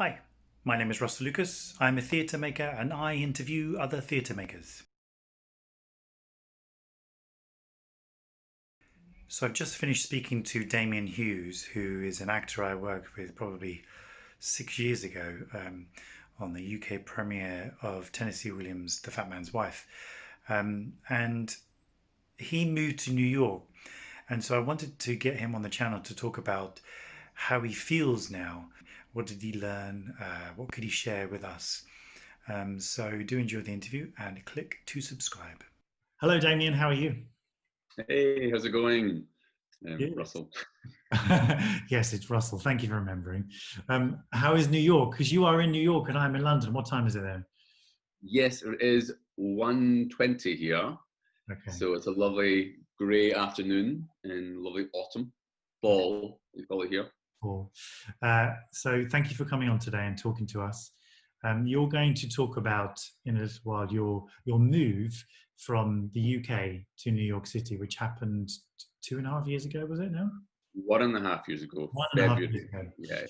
Hi, my name is Russell Lucas. I'm a theatre maker and I interview other theatre makers. So I've just finished speaking to Damien Hughes, who is an actor I worked with probably 6 years ago on the UK premiere of Tennessee Williams' The Fat Man's Wife. And he moved to New York. And so I wanted to get him on the channel to talk about how he feels now. What did he learn? What could he share with us? So do enjoy the interview and click to subscribe. Hello, Damien. How are you? Hey, how's it going, Good. Russell? Yes, it's Russell. Thank you for remembering. How is New York? Because you are in New York and I'm in London. What time is it there? Yes, it is 1:20 here, Okay. so it's a lovely grey afternoon in lovely autumn, fall, we call it here. Cool. So thank you for coming on today and talking to us. You're going to talk about in a little while your move from the UK to New York City, which happened 2.5 years ago, was it now? 1.5 years ago, 1.5 years February. ago. Yeah,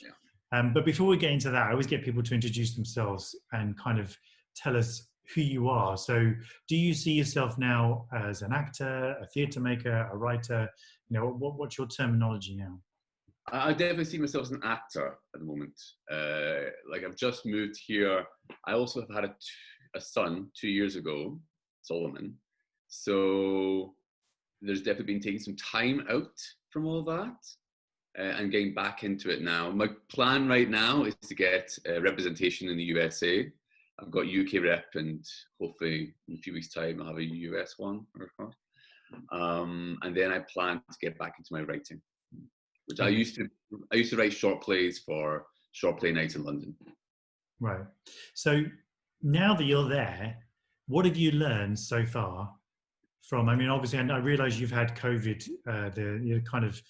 yeah. But before we get into that, I always get people to introduce themselves and kind of tell us who you are. So, do you see yourself now as an actor, a theatre maker, a writer? What's your terminology now? I definitely see myself as an actor at the moment. Like I've just moved here. I also have had a son 2 years ago, Solomon. So there's definitely been taking some time out from all that. And getting back into it now. My plan right now is to get representation in the USA. I've got UK rep, and hopefully in a few weeks' time I'll have a US one. And then I plan to get back into my writing, which I Okay, used to. I used to write short plays for short play nights in London. right. So now that you're there, what have you learned so far from? I mean, obviously, and I realise you've had COVID. The kind of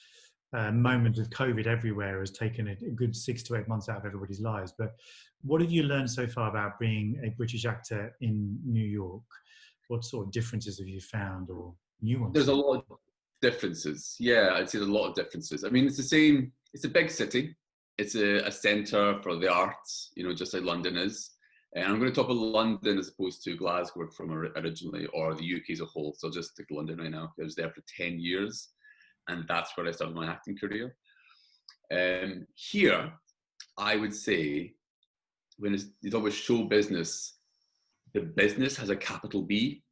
moment of COVID everywhere has taken a good 6 to 8 months out of everybody's lives. But what have you learned so far about being a British actor in New York? What sort of differences have you found or There's a nuances? lot of differences. Yeah, I'd say there's a lot of differences. I mean, it's the same. It's a big city. It's a centre for the arts, just like London is. And I'm going to talk about London as opposed to Glasgow, where I'm from originally, or the UK as a whole. So I'll just stick to London right now. I was there for 10 years, and that's where I started my acting career. Here, I would say, when you talk about show business, the business has a capital B.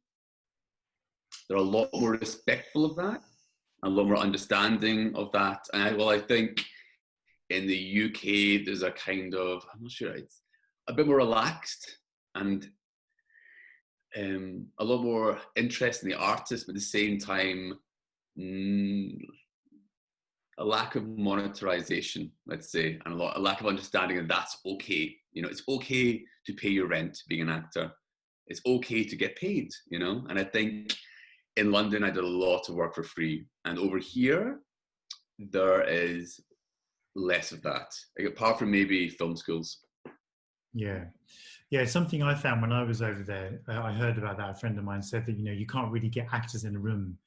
They're a lot more respectful of that, a lot more understanding of that. And I think in the UK, there's a kind of, I'm not sure, it's a bit more relaxed and a lot more interest in the artist, but at the same time, mm, a lack of monetization, let's say, and a lack of understanding that that's okay. It's okay to pay your rent being an actor. It's okay to get paid, And I think in London, I did a lot of work for free. And over here, there is less of that, like, apart from maybe film schools. Yeah. Yeah, it's something I found when I was over there. I heard about that. A friend of mine said that, you can't really get actors in a room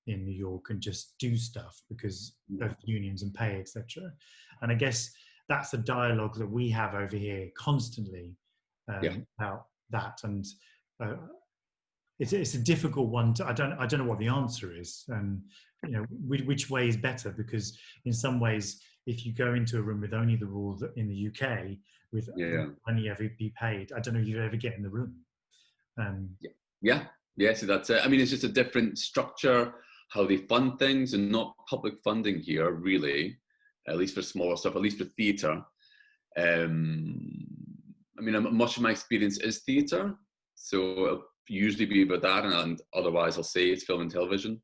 in New York and just do stuff because of unions and pay, etc. And I guess that's a dialogue that we have over here constantly Yeah. about that. And uh, it's a difficult one. I don't know what the answer is. And which way is better? Because in some ways, if you go into a room with only the rules in the UK, with Yeah. money ever be paid, I don't know if you ever get in the room. Um, Yeah. Yeah. So that's it. I mean, it's just a different structure, how they fund things, and not public funding here, really, at least for smaller stuff, at least for theatre. I mean, much of my experience is theatre, so it'll usually be about that, and otherwise I'll say it's film and television.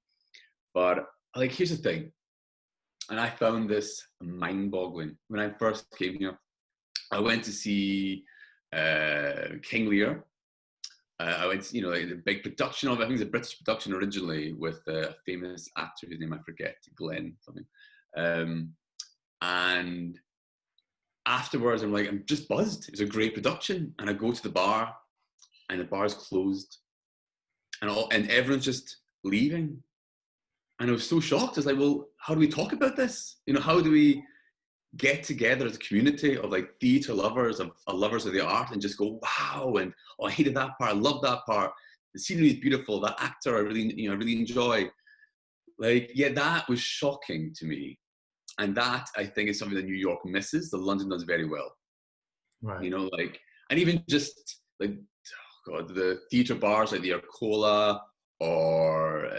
But like, here's the thing, and I found this mind-boggling when I first came here. I went to see King Lear. I went, like the big production of it. I think it's a British production originally with a famous actor whose name I forget, Glenn something. And afterwards, I'm just buzzed. It's a great production, and I go to the bar, and the bar's closed, and everyone's just leaving. And I was so shocked. I was like, well, how do we talk about this? How do we get together as a community of like theatre lovers, of lovers of the art, and just go, wow, and oh, I hated that part, I love that part. The scenery is beautiful. That actor, I really, I really enjoy. Like, yeah, that was shocking to me, and that I think is something that New York misses. That London does very well. Right. Like, and even just like, oh God, the theatre bars like the Arcola or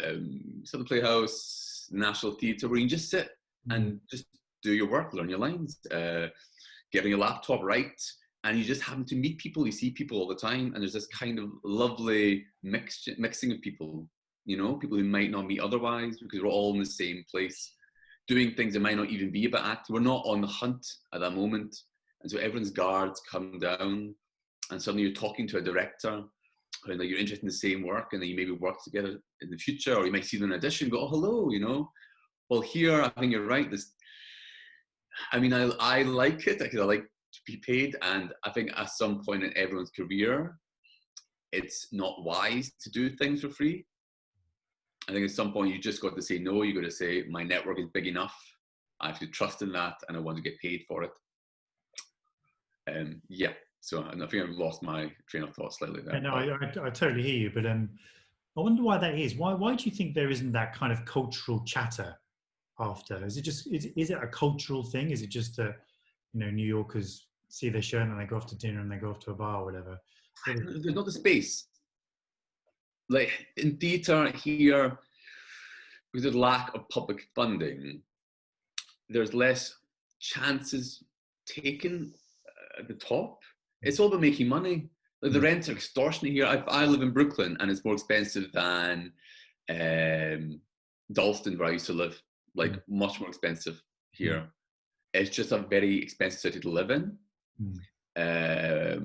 Southern Playhouse, National Theatre, where you can just sit and just do your work, learn your lines, get on your laptop, write, and you just happen to meet people. You see people all the time, and there's this kind of lovely mixing of people. People who might not meet otherwise because we're all in the same place, doing things that might not even be about acting. We're not on the hunt at that moment, and so everyone's guards come down, and suddenly you're talking to a director, and like you're interested in the same work, and then you maybe work together in the future, or you might see them in an audition, and go, oh hello. Well, here I think you're right. I like it because I like to be paid, and I think at some point in everyone's career, it's not wise to do things for free. I think at some point you just got to say no. You got to say my network is big enough. I have to trust in that, and I want to get paid for it. Yeah. So I think I've lost my train of thought slightly there. Yeah, no, I totally hear you, but I wonder why that is. Why do you think there isn't that kind of cultural chatter after? Is it just is it a cultural thing? Is it just that New Yorkers see their show and then they go off to dinner and they go off to a bar or whatever? There's not the space. Like in theatre here, because of the lack of public funding, there's less chances taken at the top. It's all about making money. Like the rents are extortionate here. I live in Brooklyn, and it's more expensive than Dalston, where I used to live. Like much more expensive here. It's just a very expensive city to live in. I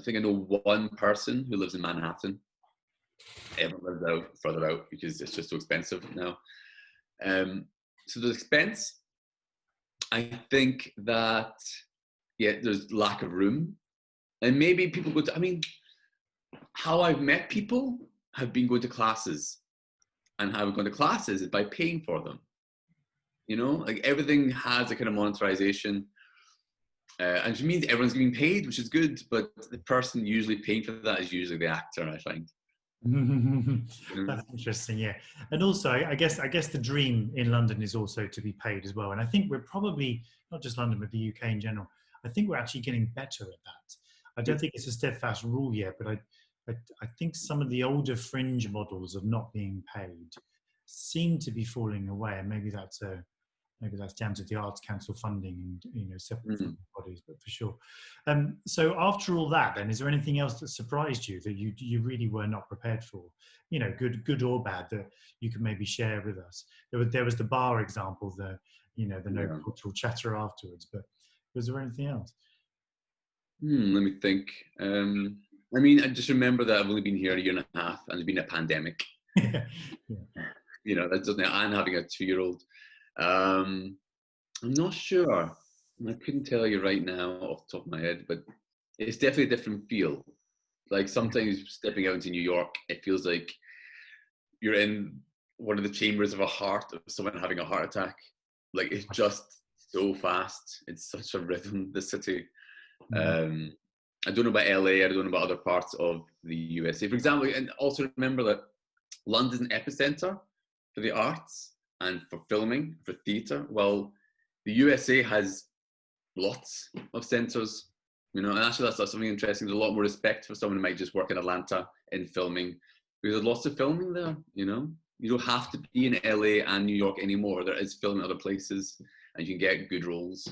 think I know one person who lives in Manhattan. Everyone lives out further out because it's just so expensive now. So there's expense. I think that there's lack of room, and maybe people go to. How I've met people have been going to classes, and how I've gone to classes is by paying for them. Like everything has a kind of monetization. And it means everyone's getting paid, which is good, but the person usually paying for that is usually the actor, I find. That's interesting, yeah. And also, I guess the dream in London is also to be paid as well. And I think we're probably, not just London, but the UK in general, I think we're actually getting better at that. I don't think it's a steadfast rule yet, but I think some of the older fringe models of not being paid seem to be falling away, and maybe that's down to the Arts Council funding and separate funding bodies, but for sure. So after all that, then, is there anything else that surprised you that you really were not prepared for? Good or bad, that you could maybe share with us. There was the bar example, the no cultural chatter afterwards, but was there anything else? Let me think. I just remember that I've only been here a year and a half, and there's been a pandemic. That doesn't. I'm having a 2-year-old. I'm not sure. I couldn't tell you right now off the top of my head, but it's definitely a different feel. Like sometimes stepping out into New York, it feels like you're in one of the chambers of a heart of someone having a heart attack. Like it's just so fast. It's such a rhythm, the city. I don't know about LA, I don't know about other parts of the USA. For example, and also remember that London's an epicenter for the arts and for filming, for theatre. Well, the USA has lots of centres, and actually that's something interesting. There's a lot more respect for someone who might just work in Atlanta in filming, because there's lots of filming there, You don't have to be in LA and New York anymore. There is filming in other places, and you can get good roles,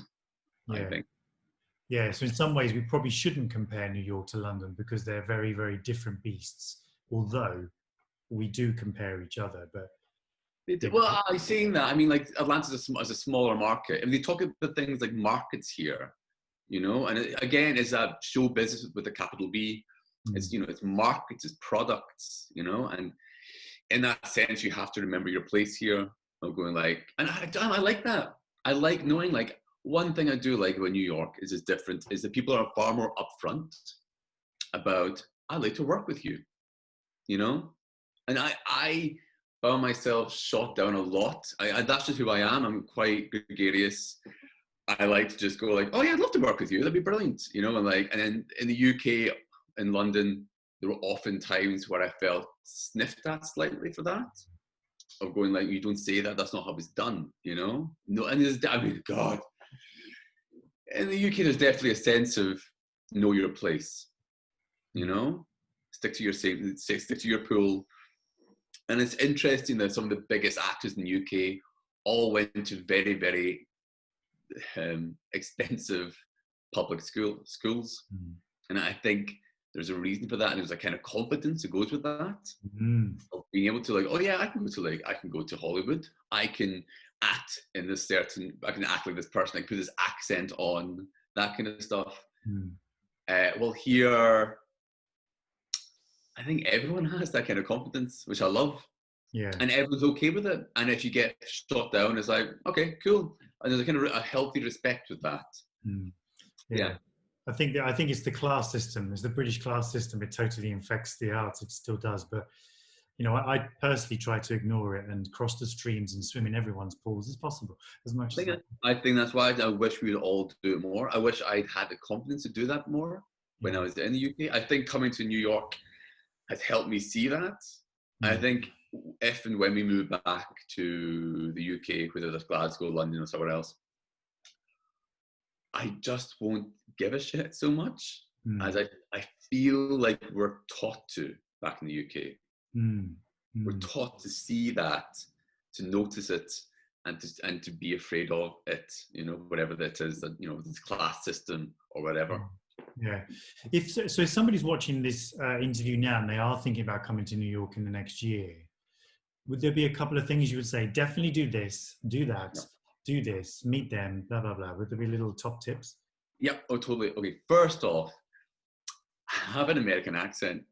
I think. Yeah, so in some ways we probably shouldn't compare New York to London because they're very, very different beasts, although we do compare each other, but well, I've seen that. Like Atlanta's a smaller market, and they talk about things like markets here, And again, it's a show business with a capital B. It's it's markets, it's products, And in that sense, you have to remember your place here. Of going like, and I like that. I like knowing like one thing I do like about New York is different. Is that people are far more upfront about I'd like to work with you, And I found myself shot down a lot. That's just who I am. I'm quite gregarious. I like to just go like, oh yeah, I'd love to work with you. That'd be brilliant, you know. And like, and then in the UK, in London, there were often times where I felt sniffed at slightly for that, of going like, you don't say that. That's not how it's done, you know. No, and there's, I mean, God, in the UK, there's definitely a sense of know your place, you know. Stick to your safe, stick to your pool. And it's interesting that some of the biggest actors in the UK all went to very, very expensive public schools, and I think there's a reason for that, and there's a kind of confidence that goes with that, of being able to like, oh yeah, I can go to Hollywood, I can act in this certain, I can act like this person, I can put this accent on, that kind of stuff. Well, here, I think everyone has that kind of confidence, which I love. Yeah. And everyone's okay with it. And if you get shot down, it's like, okay, cool. And there's a kind of a healthy respect with that. Yeah. I think it's the class system. It's the British class system. It totally infects the arts. It still does. But you know, I personally try to ignore it and cross the streams and swim in everyone's pools as possible, as much as I think that's why I wish we would all do it more. I wish I'd had the confidence to do that more when I was in the UK. I think coming to New York has helped me see that. I think if and when we move back to the UK, whether it's Glasgow, London, or somewhere else, I just won't give a shit so much as I feel like we're taught to back in the UK. We're taught to see that, to notice it, and to be afraid of it, you know, whatever that is, that, you know, this class system or whatever. Yeah. If somebody's watching this interview now and they are thinking about coming to New York in the next year, would there be a couple of things you would say? Definitely do this, do that, do this, meet them, blah, blah, blah. Would there be little top tips? Yep. Oh, totally. Okay. First off, have an American accent.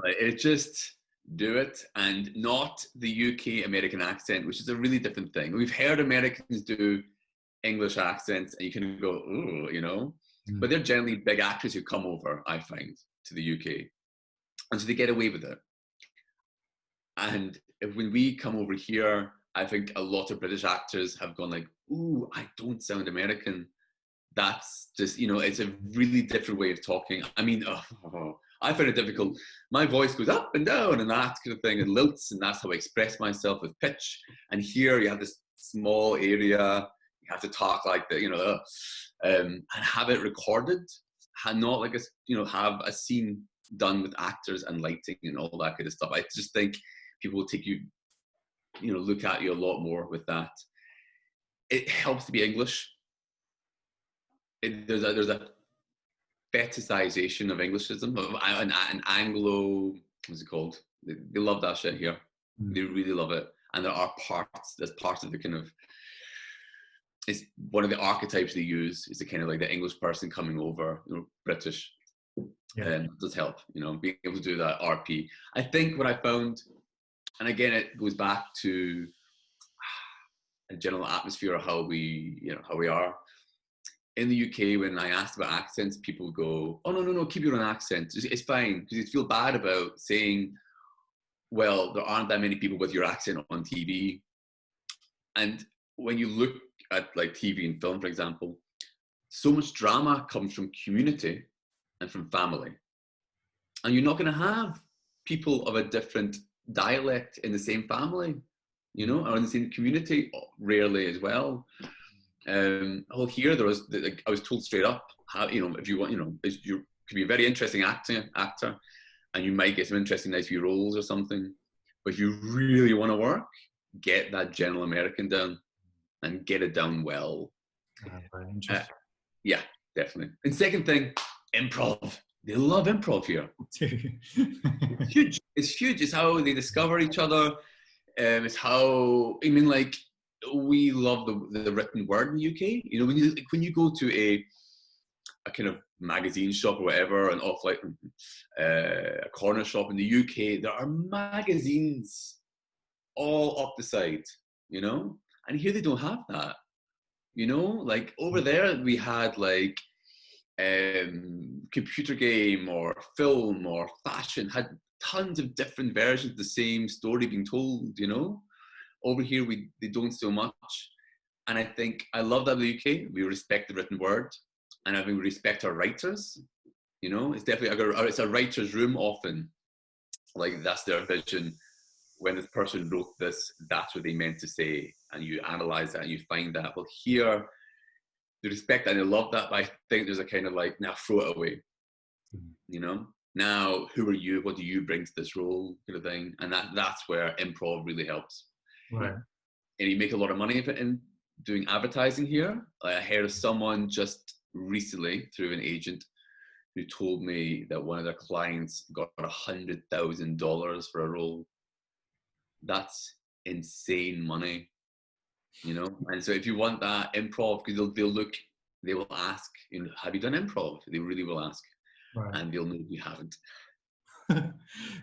It just do it, and not the UK American accent, which is a really different thing. We've heard Americans do English accents, and you can go, ooh, you know, but they're generally big actors who come over, I find, to the UK, and so they get away with it. And when we come over here, I think a lot of British actors have gone like, ooh, I don't sound American. That's just, you know, it's a really different way of talking. I mean, I find it difficult. My voice goes up and down and that kind of thing, and lilts, and that's how I express myself with pitch. And here you have this small area, you have to talk like that, you know, and have it recorded, not like a, you know, have a scene done with actors and lighting and all that kind of stuff. I just think people will take you, you know, look at you a lot more with that. It helps to be English. There's a fetishization of Englishism, an Anglo, what's it called? They love that shit here. They really love it. And there's parts of the kind of, it's one of the archetypes they use is the kind of like the English person coming over, you know, British. Does help, you know, being able to do that RP. I think what I found, and again, it goes back to a general atmosphere of how we are. In the UK, when I asked about accents, people go, oh, no, keep your own accent. It's fine, because you feel bad about saying, well, there aren't that many people with your accent on TV. And when you look at like TV and film, for example, so much drama comes from community and from family. And you're not going to have people of a different dialect in the same family, you know, or in the same community, rarely as well. Well, here there was, like, I was told straight up, how, you know, if you want, you know, you could be a very interesting actor, and you might get some interesting, nice few roles or something. But if you really want to work, get that general American down, and get it down well. Very interesting. Yeah, definitely. And second thing, improv. They love improv here. It's huge. It's huge. It's how they discover each other. It's how, I mean, like, we love the written word in the UK. You know, when you go to a kind of magazine shop or whatever, and off like a corner shop in the UK, there are magazines all up the side, you know, and here they don't have that. You know, like over there we had like computer game or film or fashion, had tons of different versions of the same story being told, you know. Over here they don't so much. And I think I love that in the UK. We respect the written word, and I think we respect our writers. You know, it's definitely it's a writer's room often. Like that's their vision. When this person wrote this, that's what they meant to say, and you analyze that and you find that. Well, here, the respect and I love that, but I think there's a kind of like, now throw it away. You know, now who are you? What do you bring to this role, kind of thing? And that's where improv really helps. Right. And you make a lot of money in doing advertising here. I heard of someone just recently through an agent who told me that one of their clients got $100,000 for a role. That's insane money, you know. And so if you want that improv, because they will ask, you know, have you done improv? They really will ask, Right. and they'll know you haven't.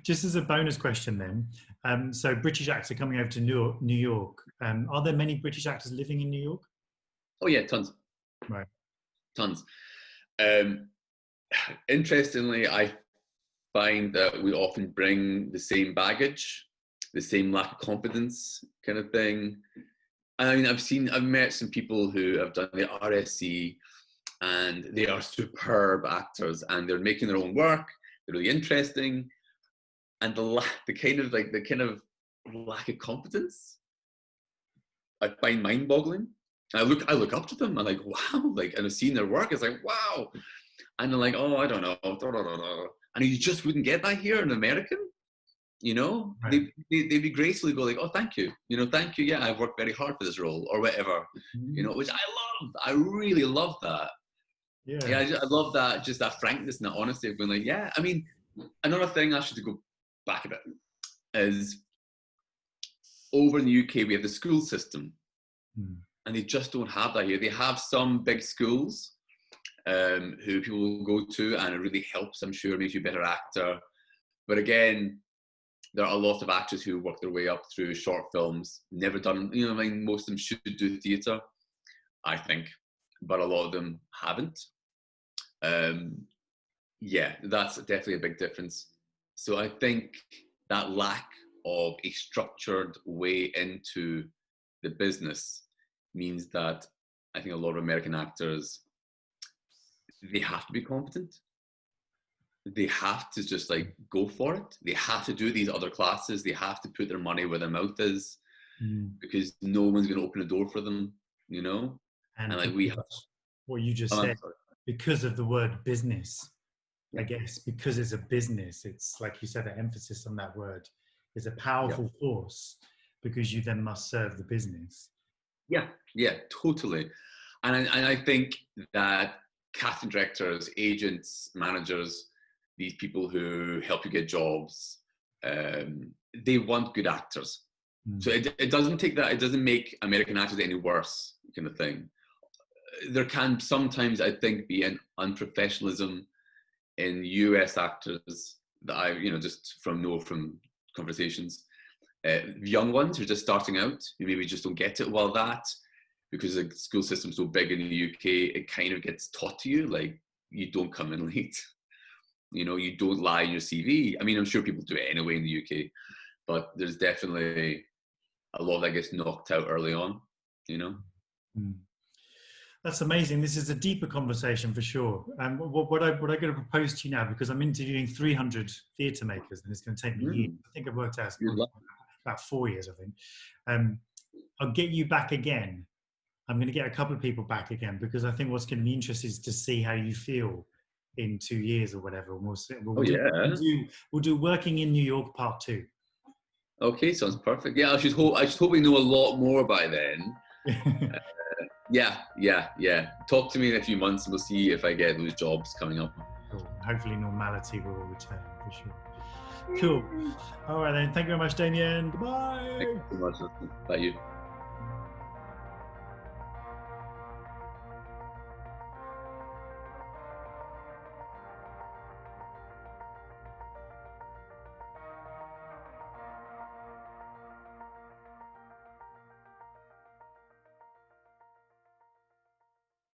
Just as a bonus question then, so British actor coming over to New York, are there many British actors living in New York? Oh yeah, tons. Right. Tons. Interestingly, I find that we often bring the same baggage, the same lack of confidence kind of thing. I mean, I've met some people who have done the RSC and they are superb actors and they're making their own work. They're really interesting. And the kind of lack of confidence, I find mind-boggling. I look up to them. I'm like, wow, like, and I've seen their work. It's like, wow. And they're like, oh, I don't know. And you just wouldn't get that here in American, you know? Right. They'd be gracefully go like, oh, thank you. You know, thank you. Yeah, I've worked very hard for this role or whatever, you know, which I love. I really love that. Yeah, I love that, just that frankness and that honesty of being like, yeah. I mean, another thing actually to go back a bit is over in the UK, we have the school system. And they just don't have that here. They have some big schools who people will go to, and it really helps, I'm sure, makes you a better actor. But again, there are a lot of actors who work their way up through short films, never done, you know, I mean, most of them should do theatre, I think, but a lot of them haven't. Yeah, that's definitely a big difference. So I think that lack of a structured way into the business means that I think a lot of American actors, they have to be confident. They have to just like go for it. They have to do these other classes. They have to put their money where their mouth is because no one's going to open a door for them, you know? And like we have what you just said, because of the word business, I guess, because it's a business, it's like you said, the emphasis on that word is a powerful force because you then must serve the business. Yeah, totally. And I think that casting directors, agents, managers, these people who help you get jobs, they want good actors. So it doesn't take that, it doesn't make American actors any worse, kind of thing. There can sometimes, I think, be an unprofessionalism in US actors that I, you know, just from conversations. Young ones who are just starting out, who maybe just don't get it. Well, that, because the school system's so big in the UK, it kind of gets taught to you, like, you don't come in late. You know, you don't lie in your CV. I mean, I'm sure people do it anyway in the UK, but there's definitely a lot that gets knocked out early on, you know? That's amazing. This is a deeper conversation for sure. And what I'm going to propose to you now, because I'm interviewing 300 theatre makers and it's going to take me years. I think I've worked out about 4 years, I think. I'll get you back again. I'm going to get a couple of people back again because I think what's going to be interesting is to see how you feel in 2 years or whatever. And we'll do Working in New York Part 2. Okay, sounds perfect. Yeah, I just hope we know a lot more by then. Yeah. Talk to me in a few months and we'll see if I get those jobs coming up. Cool. Hopefully normality will return for sure. Cool. All right then. Thank you very much, Damien. Goodbye. Thank you so much. Bye you.